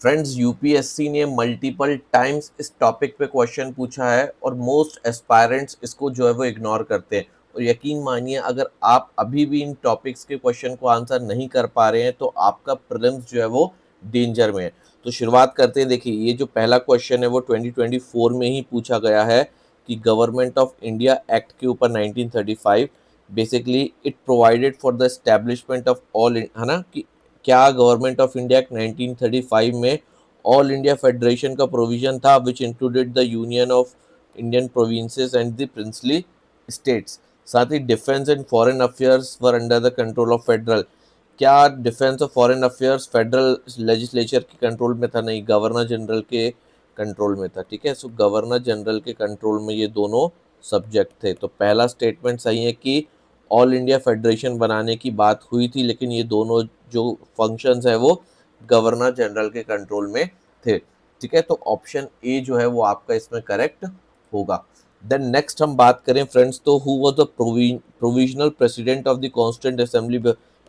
Friends, UPSC ने multiple times इस topic पे क्वेश्चन पूछा है और मोस्ट एस्पायरेंट्स इसको जो है वो इग्नोर करते हैं। और यकीन मानिए, अगर आप अभी भी इन टॉपिक्स के क्वेश्चन को आंसर नहीं कर पा रहे हैं तो आपका प्रीलिम्स जो है वो डेंजर में है। तो शुरुआत करते हैं। देखिए, ये जो पहला क्वेश्चन है वो 2024 में ही पूछा गया है कि गवर्नमेंट ऑफ इंडिया एक्ट के ऊपर 1935 basically it provided for the establishment of all, है ना, कि क्या गवर्नमेंट ऑफ इंडिया एक्ट 1935 में ऑल इंडिया फेडरेशन का प्रोविजन था which included the union of Indian provinces and the princely states. साथ ही defence and foreign affairs were under the control of federal. क्या डिफेंस और फॉरेन अफेयर्स फेडरल लेजिस्लेचर के control में था? नहीं, गवर्नर जनरल के कंट्रोल में था। ठीक है, सो गवर्नर जनरल के कंट्रोल में ये दोनों सब्जेक्ट थे। तो पहला स्टेटमेंट सही है कि ऑल इंडिया फेडरेशन बनाने की बात हुई थी, लेकिन ये दोनों जो फंक्शंस है वो गवर्नर जनरल के कंट्रोल में थे। ठीक है, तो ऑप्शन ए जो है वो आपका इसमें करेक्ट होगा। देन नेक्स्ट हम बात करें फ्रेंड्स, तो who was the provisional president of the constituent assembly.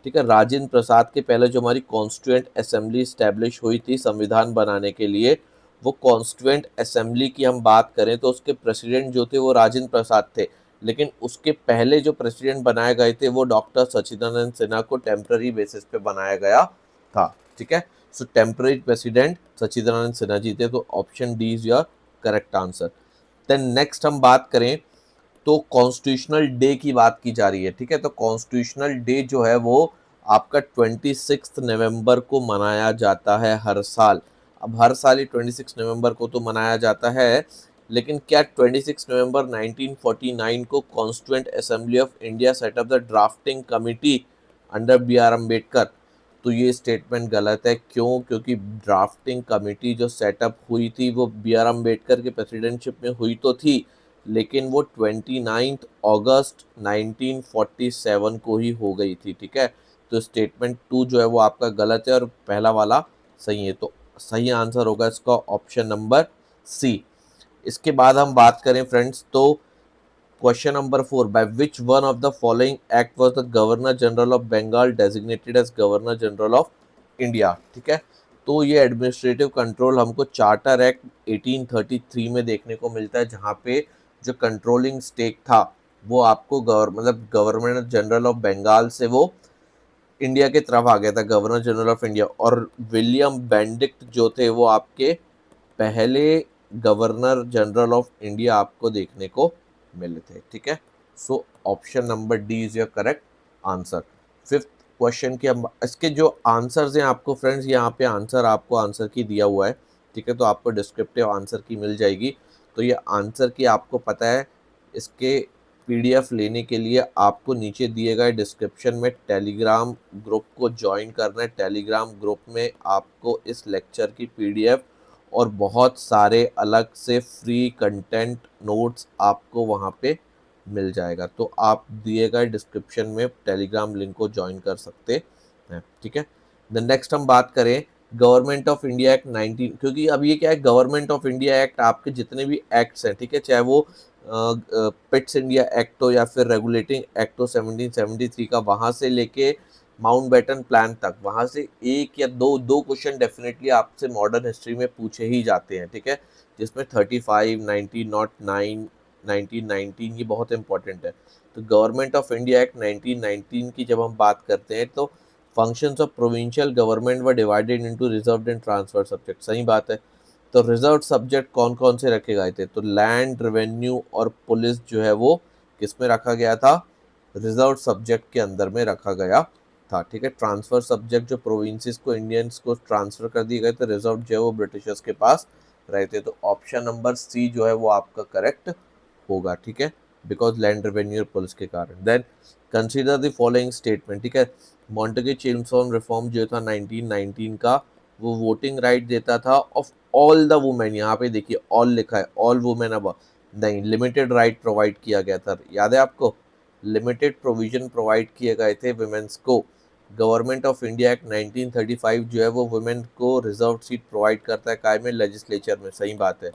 ठीक है, राजेंद्र प्रसाद के पहले जो हमारी कॉन्स्टिट्यूंट असेंबली स्टैब्लिश हुई थी संविधान बनाने के लिए, वो कॉन्स्टिट्यूंट असेंबली की हम बात करें तो उसके प्रेसिडेंट जो थे वो राजेंद्र प्रसाद थे। लेकिन उसके पहले जो प्रेसिडेंट बनाए गए थे वो डॉक्टर सच्चिदानंद सिन्हा को टेम्पररी बेसिस पे बनाया गया था। ठीक है, so temporary president Sachchidanand Sinha ji थे। तो option D is your correct answer. Then next हम बात करें तो कॉन्स्टिट्यूशनल डे की बात की जा रही है। ठीक है, तो कॉन्स्टिट्यूशनल डे जो है वो आपका 26 नवंबर को मनाया जाता है हर साल। अब हर साल ही 26 नवंबर को तो मनाया जाता है, लेकिन क्या 26 नवंबर 1949 को constituent assembly of India set up the drafting committee under B R Ambedkar? तो ये स्टेटमेंट गलत है। क्यों? क्योंकि ड्राफ्टिंग कमेटी जो सेटअप हुई थी वो बी आर अम्बेडकर के प्रेसिडेंटशिप में हुई तो थी, लेकिन वो 29 अगस्त 1947 को ही हो गई थी। ठीक है, तो स्टेटमेंट टू जो है वो आपका गलत है और पहला वाला सही है। तो सही आंसर होगा इसका ऑप्शन नंबर सी। इसके बाद हम बात करें फ्रेंड्स, तो question number 4, by which one of the following act was the governor general of Bengal designated as governor general of India? ठीक है, तो ये एडमिनिस्ट्रेटिव कंट्रोल हमको चार्टर एक्ट 1833 में देखने को मिलता है, जहाँ पे जो कंट्रोलिंग स्टेक था वो आपको मतलब गवर्नर जनरल ऑफ बंगाल से वो इंडिया की तरफ आ गया था, गवर्नर जनरल ऑफ इंडिया। और विलियम बेंडिक्ट जो थे वो आपके पहले गवर्नर जनरल ऑफ इंडिया आपको देखने को मिले थे। ठीक है, so option number D is your correct answer. Fifth question की हम इसके जो आंसर्स हैं आपको फ्रेंड्स, यहाँ पे आंसर आपको आंसर की दिया हुआ है। ठीक है, तो आपको डिस्क्रिप्टिव आंसर की मिल जाएगी। तो ये आंसर की आपको पता है, इसके पीडीएफ लेने के लिए आपको नीचे दिए गए डिस्क्रिप्शन में टेलीग्राम ग्रुप को ज्वाइन करना है। टेलीग्राम ग्रुप में आपको इस लेक्चर की पीडीएफ और बहुत सारे अलग से फ्री कंटेंट नोट्स आपको वहाँ पे मिल जाएगा। तो आप दिए गए डिस्क्रिप्शन में टेलीग्राम लिंक को ज्वाइन कर सकते हैं। ठीक है, द नेक्स्ट हम बात करें गवर्नमेंट ऑफ इंडिया एक्ट 19, क्योंकि अब ये क्या है, गवर्नमेंट ऑफ इंडिया एक्ट आपके जितने भी एक्ट्स हैं, ठीक है, चाहे वो पिट्स इंडिया एक्ट हो या फिर रेगुलेटिंग एक्ट हो 1773 का, वहाँ से लेके माउंटबेटन प्लान तक, वहाँ से एक या दो दो क्वेश्चन डेफिनेटली आपसे मॉडर्न हिस्ट्री में पूछे ही जाते हैं। ठीक है, जिसमें 35, 1909, 1919 ये बहुत इंपॉर्टेंट है। तो गवर्नमेंट ऑफ इंडिया एक्ट 1919 की जब हम बात करते हैं तो functions of provincial government were divided into reserved and transfer subject. सही बात है। तो रिजर्व सब्जेक्ट कौन कौन से रखे गए थे? तो लैंड, रेवेन्यू और पुलिस जो है वो किस में रखा गया था? रिजर्व सब्जेक्ट के अंदर में रखा गया था। ठीक है, ट्रांसफर सब्जेक्ट जो प्रोविंसेस को इंडियंस को ट्रांसफर कर दिए गए थे, रिजर्व जो है वो ब्रिटिशर्स के पास रहते। तो ऑप्शन नंबर सी जो है वो आपका करेक्ट होगा। ठीक है, बिकॉज लैंड, रेवेन्यू और पुलिस के कारण। Then consider the following statement. ठीक है, मॉन्टेगे चिल्मसोन रिफॉर्म जो था 1919 का, वो वोटिंग राइट देता था ऑफ ऑल द वुमेन। यहाँ पे देखिए ऑल लिखा है, ऑल वुमेन। अब नहीं, लिमिटेड राइट प्रोवाइड किया गया था, याद है आपको? लिमिटेड प्रोविजन प्रोवाइड किए गए थे वुमेन्स को। गवर्नमेंट ऑफ इंडिया एक्ट 1935 जो है वो वुमेन को रिजर्व सीट प्रोवाइड करता है, काय में? लेजिस्लेचर में। सही बात है।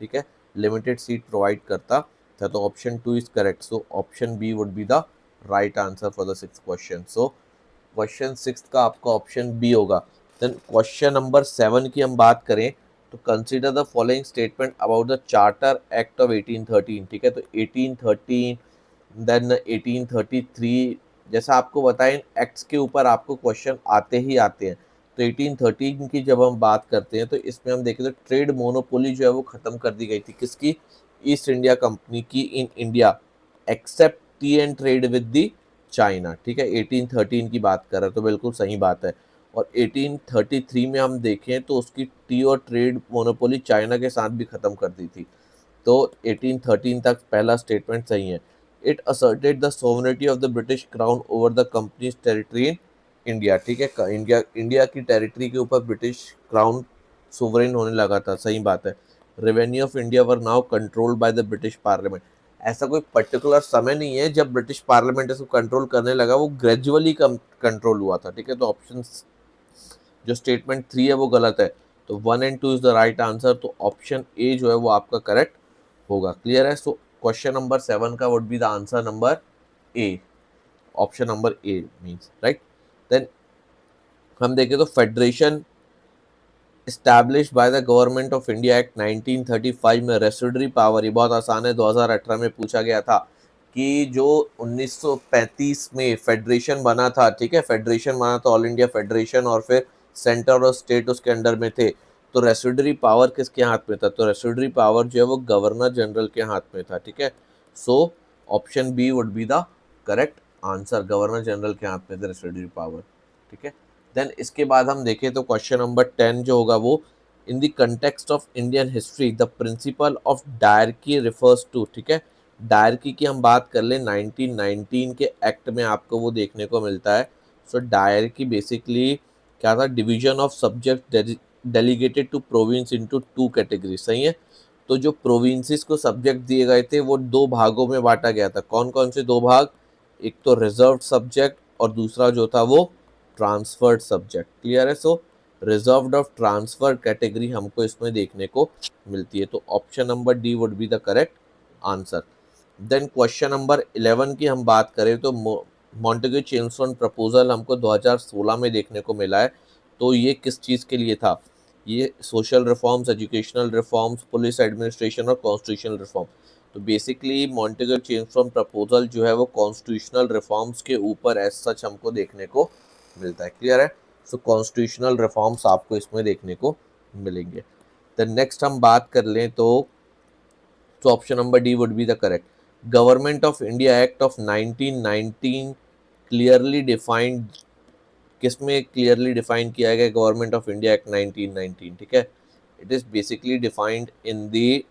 ठीक है, लिमिटेड सीट प्रोवाइड करता था। तो option two is correct. So option B would be the right answer for the sixth question. So question six का आपका ऑप्शन बी होगा। देन क्वेश्चन नंबर 7 की हम बात करें तो consider the following statement about the charter act of 1813, ठीक है। तो 1813 देन 1833, जैसा आपको बताएं एक्ट्स के ऊपर आपको क्वेश्चन आते ही आते हैं। तो 1813 की जब हम बात करते हैं तो इसमें हम देखें तो ट्रेड मोनोपोली जो है वो खत्म कर दी गई थी, किसकी? ईस्ट इंडिया कंपनी की in India accept T and trade with the China, ठीक है। 1813 की बात कर रहे हैं तो बिल्कुल सही बात है। और 1833 में हम देखें तो उसकी टी और ट्रेड मोनोपोली चाइना के साथ भी खत्म कर दी थी। तो 1813 तक पहला स्टेटमेंट सही है। It asserted the sovereignty of the British crown over the companies territory in India, ठीक है। इंडिया की टेरिटरी के ऊपर ब्रिटिश क्राउन सोवरेन होने लगा था, सही बात है। Revenue of India were now controlled by the British parliament. ऐसा कोई पर्टिकुलर समय नहीं है जब ब्रिटिश पार्लियामेंट इसको कंट्रोल करने लगा, वो ग्रेजुअली कंट्रोल हुआ था, ठीक है। तो ऑप्शन जो स्टेटमेंट 3 है वो गलत है, तो 1 and 2 is the right answer. तो ऑप्शन ए जो है वो आपका करेक्ट होगा। क्लियर है? सो क्वेश्चन नंबर 7 का would be the answer number A, option number A means right. Then हम देखें तो federation established by the government of India act 1935 में रेसिडरी पावर, ये बहुत आसान है, 2018 में पूछा गया था कि जो 1935 में फेडरेशन बना था, ठीक है, फेडरेशन बना था ऑल इंडिया फेडरेशन, और फिर सेंटर और स्टेट उसके अंडर में थे, तो रेसिडरी पावर किसके हाथ में था? तो रेसिडरी पावर जो है वो गवर्नर जनरल के हाथ में था, ठीक है। So option B would be the correct answer, governor general के हाथ में था रेसिडरी पावर, ठीक है। देन इसके बाद हम देखें तो क्वेश्चन नंबर 10 जो होगा वो in the context of Indian history the principle of diarchy refers to, ठीक है। डायरकी की हम बात कर लें 1919 के एक्ट में आपको वो देखने को मिलता है। सो डायरकी बेसिकली क्या था? Division of subject delegated to province into two category, सही है। तो जो प्रोविंसेस को सब्जेक्ट दिए गए थे वो दो भागों में बांटा गया था। कौन कौन से दो भाग? एक तो रिजर्व सब्जेक्ट और दूसरा जो था वो ट्रांसफर्ड सब्जेक्ट। क्लियर है? So reserved of transfer category हमको इसमें देखने को मिलती है। तो option number D would be the correct answer. Then question number 11 की हम बात करें तो मॉन्टेग्यू चेम्सफोर्ड प्रपोजल हमको 2016 में देखने को मिला है। तो ये किस चीज़ के लिए था? ये social reforms, educational reforms, police administration और कॉन्स्टिट्यूशनल रिफॉर्म। तो बेसिकली मॉन्टेग्यू चेम्सफोर्ड प्रपोजल जो है वो कॉन्स्टिट्यूशनल रिफॉर्म्स के ऊपर एज सच हमको देखने को मिलता है। क्लियर है? सो कॉन्स्टिट्यूशनल रिफॉर्म्स आपको इसमें देखने को मिलेंगे। देन नेक्स्ट हम बात कर लें तो option number D would be the correct. Government of India act of 1919 clearly defined, किसमें क्लियरली डिफाइन किया गया गवर्नमेंट ऑफ इंडिया एक्ट 1919, ठीक है। It is basically defined in the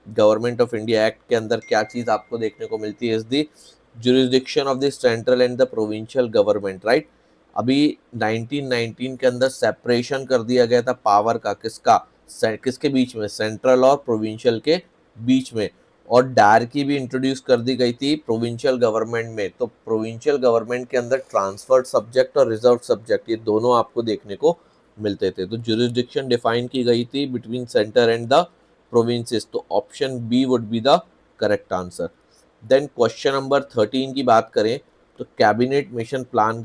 government of India act के अंदर क्या चीज़ आपको देखने को मिलती है? Is the jurisdiction of the central and the provincial government, right. अभी 1919 के अंदर सेपरेशन कर दिया गया था पावर का, किसका? किसके बीच में? सेंट्रल और प्रोविंशियल के बीच में। और डायरकी भी इंट्रोड्यूस कर दी गई थी प्रोविंशियल गवर्नमेंट में। तो प्रोविंशियल गवर्नमेंट के अंदर ट्रांसफर्ड सब्जेक्ट और रिजर्व सब्जेक्ट ये दोनों आपको देखने को मिलते थे। तो जुरिस्डिक्शन डिफाइन की गई थी between centre and the provinces. तो option B would be the correct answer. Then question number 13 की बात करें तो कैबिनेट मिशन प्लान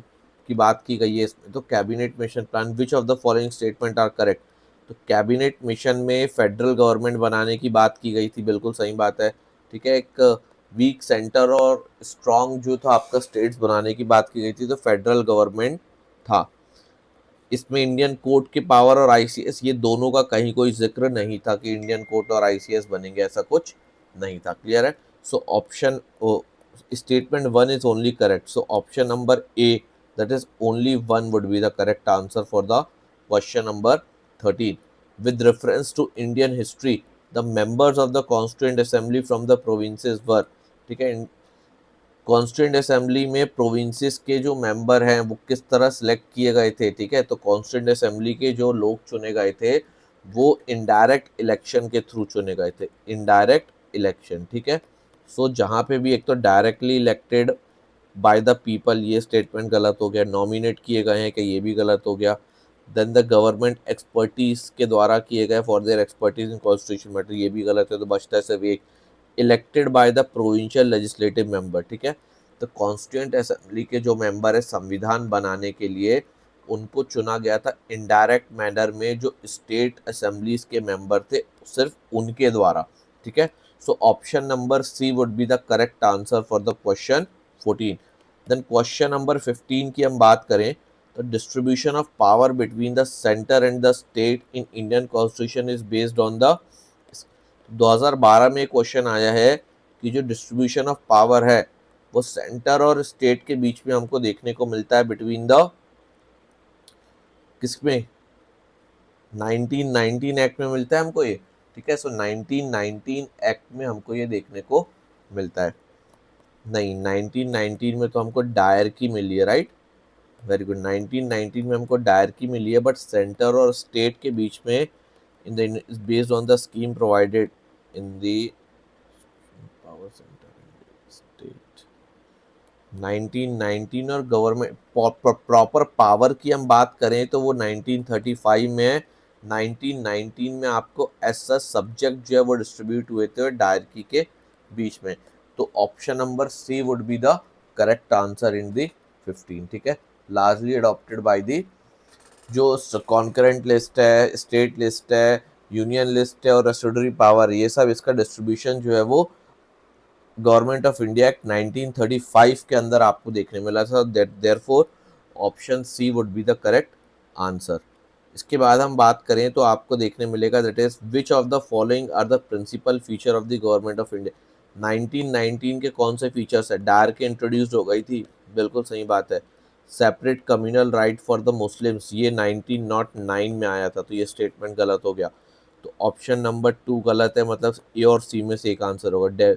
की बात की गई है इसमें। तो cabinet mission plan which of the following statement are correct? तो कैबिनेट मिशन में फेडरल गवर्नमेंट बनाने की बात की गई थी, बिल्कुल सही बात है, ठीक है। एक वीक सेंटर और स्ट्रॉन्ग जो था आपका स्टेट्स बनाने की बात की गई थी, तो फेडरल गवर्नमेंट था। इसमें इंडियन कोर्ट की पावर और आईसीएस ये दोनों का कहीं कोई जिक्र नहीं था कि इंडियन कोर्ट और आईसीएस बनेंगे, ऐसा कुछ नहीं था। क्लियर है? So option statement 1 is only correct. So option number A that is only 1 would be the correct answer for the question number 13। With reference to Indian history the members of the constituent assembly from the provinces were, ठीक है। Constituent assembly में provinces के जो member हैं वो किस तरह select किए गए थे, ठीक है। तो कॉन्स्टिट्यूएंट असेंबली के जो लोग चुने गए थे वो इनडायरेक्ट इलेक्शन के थ्रू चुने गए थे, इनडायरेक्ट इलेक्शन, ठीक है। सो जहाँ पे भी एक तो directly elected by the people, ये स्टेटमेंट गलत हो गया। नॉमिनेट किए गए हैं कि ये भी गलत हो गया। देन द गवर्नमेंट एक्सपर्टीज के द्वारा किए गए for their expertise in constitution matter, ये भी गलत है। तो बचता है सिर्फ एक, elected by the provincial legislative member, ठीक है। तो कॉन्स्टिट्यूएंट असेंबली के जो मेंबर है संविधान बनाने के लिए उनको चुना गया था इनडायरेक्ट मैनर में, जो स्टेट असेंबलीज के मेंबर थे सिर्फ उनके द्वारा, ठीक है। So option number C would be the correct answer for the question 14। Then question number 15 की हम बात करें तो distribution of power between the centre and the state in Indian constitution is based on the 2012 में question आया है कि जो डिस्ट्रीब्यूशन ऑफ पावर है वो सेंटर और स्टेट के बीच में हमको देखने को मिलता है बिटवीन द किसमें 1919 एक्ट में मिलता है हमको ये, ठीक है। सो 1919 एक्ट में हमको ये देखने को मिलता है। नहीं, 1919 में तो हमको डायर की मिली है, राइट, वेरी गुड। 1919 में हमको डायर की मिली है, बट सेंटर और स्टेट के बीच में in the based on the scheme provided in the power centre state 1919 और गवर्नमेंट प्रॉपर पावर की हम बात करें तो वो 1935 में है। 1919 में आपको ऐसा सब्जेक्ट जो है वो डिस्ट्रीब्यूट हुए थे डायरकी के बीच में। तो option number C would be the correct answer in the 15, ठीक है। लार्जली अडॉप्टेड बाय दी जो कॉन्करेंट लिस्ट है, स्टेट लिस्ट है, यूनियन लिस्ट है और रेस्टिट्यूटरी पावर, ये सब इसका डिस्ट्रीब्यूशन जो है वो गवर्नमेंट ऑफ इंडिया एक्ट 1935 के अंदर आपको देखने मिला था। Therefore option C would be the correct answer. इसके बाद हम बात करें तो आपको देखने मिलेगा that is which of the following are the principal feature of the government of India. 1919 के कौन से फीचर्स है? डायर के इंट्रोड्यूस हो गई थी, बिल्कुल सही बात है। Separate communal right for the Muslims, ये 1909 में आया था, तो ये स्टेटमेंट गलत हो गया। तो ऑप्शन नंबर 2 गलत है, मतलब ए और सी में से एक आंसर होगा।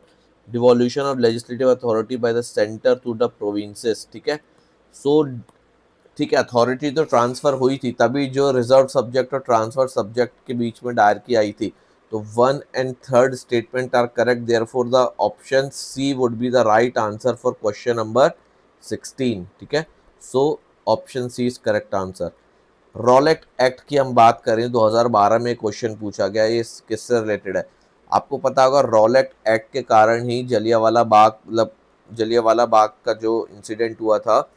Devolution of legislative authority by the centre to the provinces, ठीक है। सो ठीक है, अथॉरिटी तो ट्रांसफर हुई थी, तभी जो रिजर्व सब्जेक्ट और ट्रांसफर सब्जेक्ट के बीच में डायर की आई थी। तो 1 and 3rd statement are correct, therefore the option C would be the right answer for question number 16, ठीक है। So option C is correct answer. Rowlatt act की हम बात करें 2012 में क्वेश्चन पूछा गया, ये किससे रिलेटेड है? आपको पता होगा रॉलेट एक्ट के कारण ही जलियांवाला बाग, मतलब जलियांवाला बाग का जो इंसिडेंट हुआ था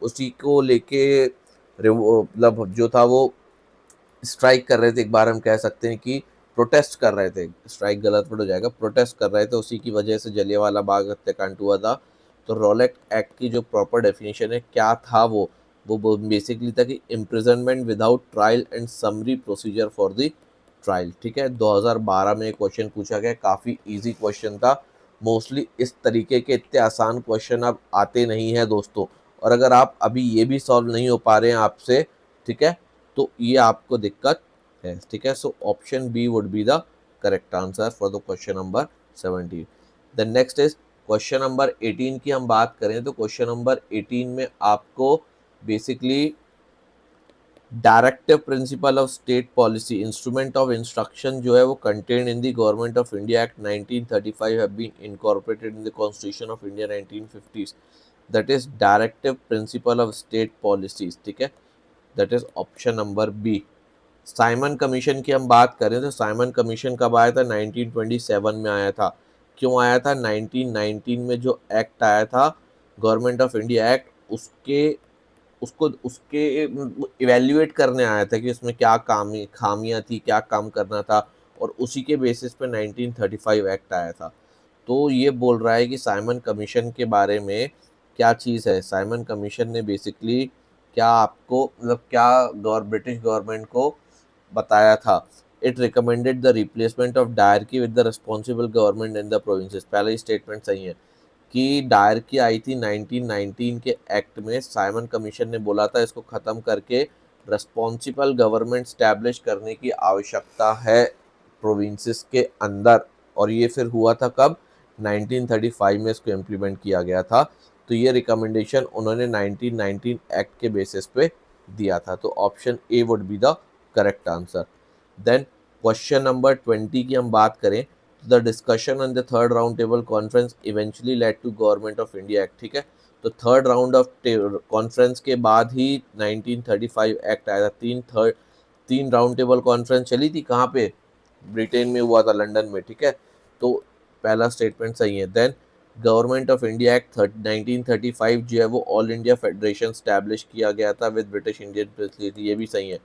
उसी को लेके मतलब जो था वो स्ट्राइक कर रहे थे, एक बार हम कह सकते हैं कि प्रोटेस्ट कर रहे थे, स्ट्राइक गलत वर्ड हो जाएगा, प्रोटेस्ट कर रहे थे, उसी की वजह से जलियांवाला बाग हत्याकांड हुआ था। तो रॉलेट एक्ट की जो प्रॉपर डेफिनेशन है क्या था वो बेसिकली था कि imprisonment without trial and summary procedure for the trial, ठीक है। 2012 में क्वेश्चन पूछा गया, काफ़ी इजी क्वेश्चन था। मोस्टली इस तरीके के इतने आसान क्वेश्चन अब आते नहीं हैं दोस्तों, और अगर आप अभी ये भी सॉल्व नहीं हो पा रहे हैं आपसे, ठीक है, तो ये आपको दिक्कत है, ठीक है। So option B would be the correct answer for the question number 17। The next is question number 18 की हम बात करें तो क्वेश्चन नंबर 18 में आपको basically directive principle of state policy instrument of instruction जो है वो contain in the government of India act 1935 have been incorporated in the constitution of India 1950, that is directive principle of state policies, ठीक है। That is option number B. Simon commission की हम बात करें तो साइमन कमीशन कब आया था? 1927 में आया था। क्यों आया था? 1919 में जो एक्ट आया था गवर्नमेंट ऑफ इंडिया एक्ट, उसके इवेल्युएट करने आया था कि उसमें क्या खामियां थी, क्या काम करना था, और उसी के बेसिस पे 1935 एक्ट आया था। तो ये बोल रहा है कि साइमन कमीशन के बारे में क्या चीज़ है। साइमन कमीशन ने बेसिकली क्या आपको, मतलब क्या ब्रिटिश गवर्नमेंट को बताया था? It recommended the replacement of dyarchy with the responsible government in the provinces. पहला ही स्टेटमेंट सही है कि डायरकी आई थी 1919 के एक्ट में, साइमन कमीशन ने बोला था इसको ख़त्म करके रिस्पॉन्सिबल गवर्नमेंट स्टैब्लिश करने की आवश्यकता है प्रोविंसेस के अंदर, और ये फिर हुआ था कब? 1935 में इसको इम्प्लीमेंट किया गया था। तो ये रिकमेंडेशन उन्होंने 1919 एक्ट के बेसिस पे दिया था। तो option A would be the correct answer. Then question number 20 की हम बात करें, the discussion on the third round table conference eventually led to government of India act, ठीक है। तो थर्ड राउंड ऑफ कॉन्फ्रेंस के बाद ही 1935 एक्ट आया था। तीन राउंड टेबल कॉन्फ्रेंस चली थी, कहाँ पे? ब्रिटेन में हुआ था, लंदन में, ठीक है। तो पहला स्टेटमेंट सही है। Then government of India act 1935 जो है वो ऑल इंडिया फेडरेशन स्टैब्लिश किया गया था विद ब्रिटिश इंडियन फैसिलिटी, ये भी सही है।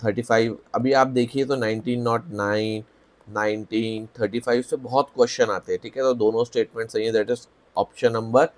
35 अभी आप देखिए तो 1909 1935 से बहुत क्वेश्चन आते हैं, ठीक है, तो दोनों स्टेटमेंट सही है, that is option number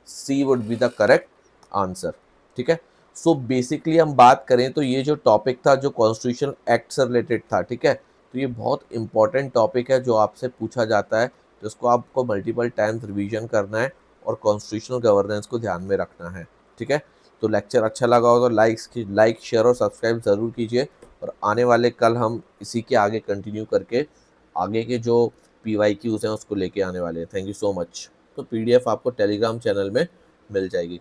C would be the correct answer, ठीक है। सो बेसिकली हम बात करें तो ये जो टॉपिक था जो कॉन्स्टिट्यूशन एक्ट से रिलेटेड था, ठीक है, तो ये बहुत इंपॉर्टेंट टॉपिक है जो आपसे पूछा जाता है, तो इसको आपको मल्टीपल टाइम्स रिवीजन करना है और कॉन्स्टिट्यूशनल गवर्नेंस को ध्यान में रखना है, ठीक है। तो लेक्चर अच्छा लगा हो तो लाइक शेयर और सब्सक्राइब ज़रूर कीजिए, और आने वाले कल हम इसी के आगे कंटिन्यू करके आगे के जो PYQs हैं उसको लेके आने वाले हैं। Thank you so much. तो PDF आपको टेलीग्राम चैनल में मिल जाएगी।